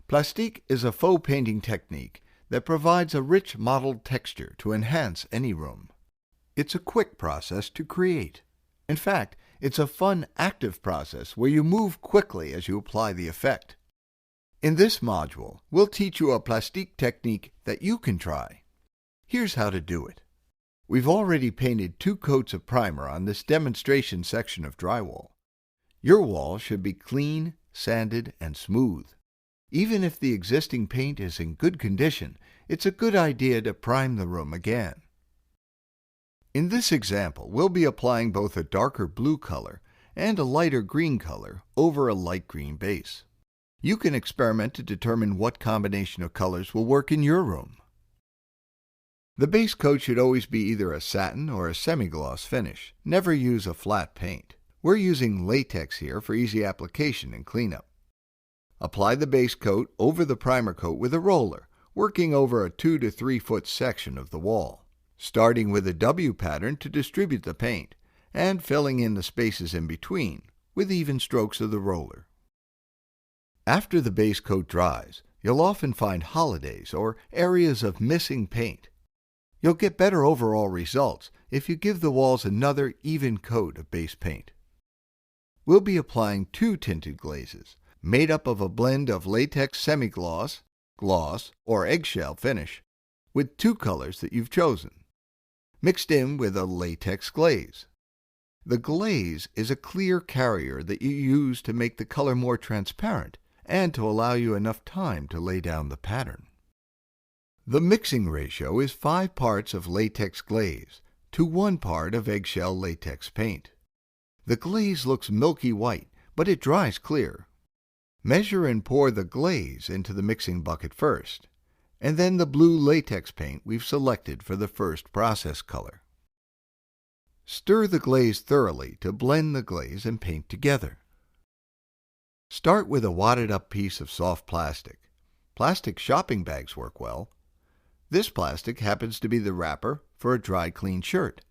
Plastique is a faux painting technique that provides a rich mottled texture to enhance any room. It's a quick process to create. In fact, it's a fun, active process where you move quickly as you apply the effect. In this module, we'll teach you a plastique technique that you can try. Here's how to do it. We've already painted 2 coats of primer on this demonstration section of drywall. Your wall should be clean, sanded, and smooth. Even if the existing paint is in good condition, it's a good idea to prime the room again. In this example, we'll be applying both a darker blue color and a lighter green color over a light green base. You can experiment to determine what combination of colors will work in your room. The base coat should always be either a satin or a semi-gloss finish. Never use a flat paint. We're using latex here for easy application and cleanup. Apply the base coat over the primer coat with a roller, working over a 2 to 3 foot section of the wall, starting with a W pattern to distribute the paint, and filling in the spaces in between with even strokes of the roller. After the base coat dries, you'll often find holidays or areas of missing paint. You'll get better overall results if you give the walls another even coat of base paint. We'll be applying 2 tinted glazes, made up of a blend of latex semi-gloss, gloss, or eggshell finish, with 2 colors that you've chosen, mixed in with a latex glaze. The glaze is a clear carrier that you use to make the color more transparent and to allow you enough time to lay down the pattern. The mixing ratio is 5 parts of latex glaze to 1 part of eggshell latex paint. The glaze looks milky white, but it dries clear. Measure and pour the glaze into the mixing bucket first, and then the blue latex paint we've selected for the first process color. Stir the glaze thoroughly to blend the glaze and paint together. Start with a wadded up piece of soft plastic. Plastic shopping bags work well. This plastic happens to be the wrapper for a dry clean shirt.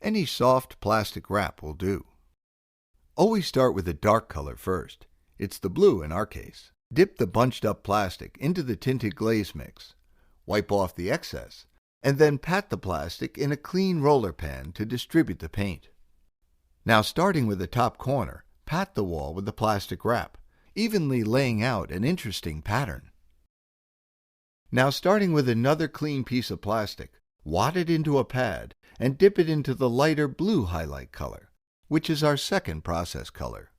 Any soft plastic wrap will do. Always start with a dark color first. It's the blue in our case. Dip the bunched up plastic into the tinted glaze mix. Wipe off the excess, and then pat the plastic in a clean roller pan to distribute the paint. Now, starting with the top corner, pat the wall with the plastic wrap, evenly laying out an interesting pattern. Now, starting with another clean piece of plastic, wad it into a pad and dip it into the lighter blue highlight color, which is our second process color.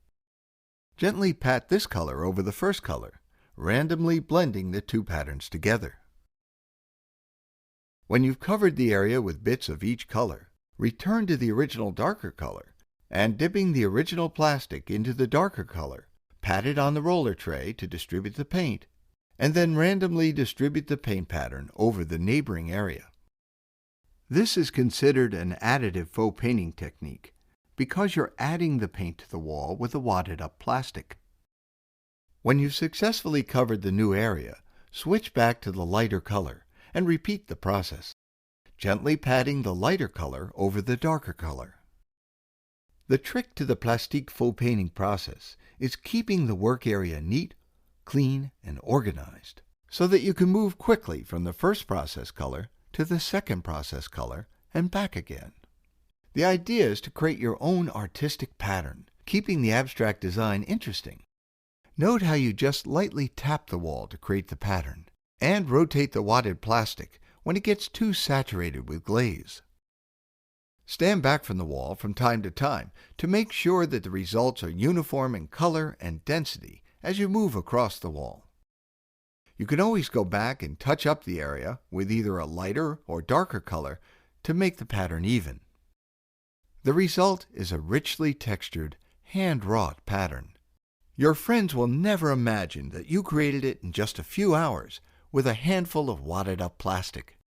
Gently pat this color over the first color, randomly blending the 2 patterns together. When you've covered the area with bits of each color, return to the original darker color, and dipping the original plastic into the darker color, pat it on the roller tray to distribute the paint, and then randomly distribute the paint pattern over the neighboring area. This is considered an additive faux painting technique because you're adding the paint to the wall with a wadded up plastic. When you've successfully covered the new area, switch back to the lighter color and repeat the process, gently patting the lighter color over the darker color. The trick to the plastique faux painting process is keeping the work area neat, clean, and organized so that you can move quickly from the first process color to the second process color and back again. The idea is to create your own artistic pattern, keeping the abstract design interesting. Note how you just lightly tap the wall to create the pattern, and rotate the wadded plastic when it gets too saturated with glaze. Stand back from the wall from time to time to make sure that the results are uniform in color and density as you move across the wall. You can always go back and touch up the area with either a lighter or darker color to make the pattern even. The result is a richly textured, hand-wrought pattern. Your friends will never imagine that you created it in just a few hours with a handful of wadded-up plastic.